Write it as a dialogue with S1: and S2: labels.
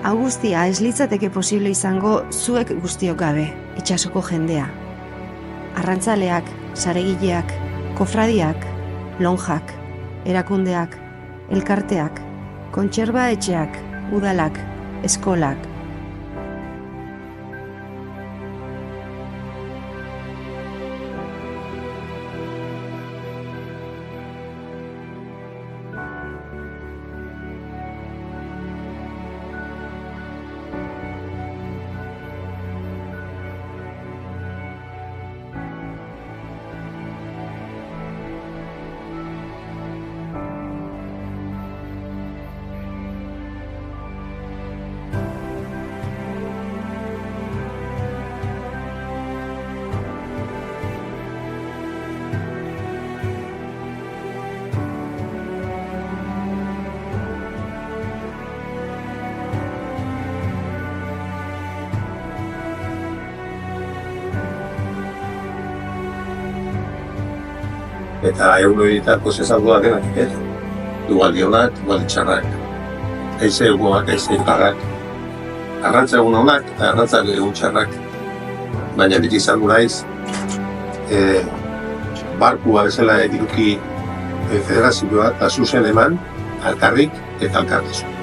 S1: Hau guztia ez litzateke posible izango zuek guztiok gabe, itsasoko jendea. Arrantzaleak, saregileak, kofradiak, lonjak, erakundeak, elkarteak, kontserba etxeak, udalak, eskolak.
S2: Eta egun horietako zezalduak denak, igualdi honak, igualdi txarrak. Haize egunak, haize iparrak. Arrantza egun honak eta arrantza egun txarrak. Baina beti izango naiz, barkua bezala eduki federazioa eta zuzen eman, alkarrik eta alkartezu.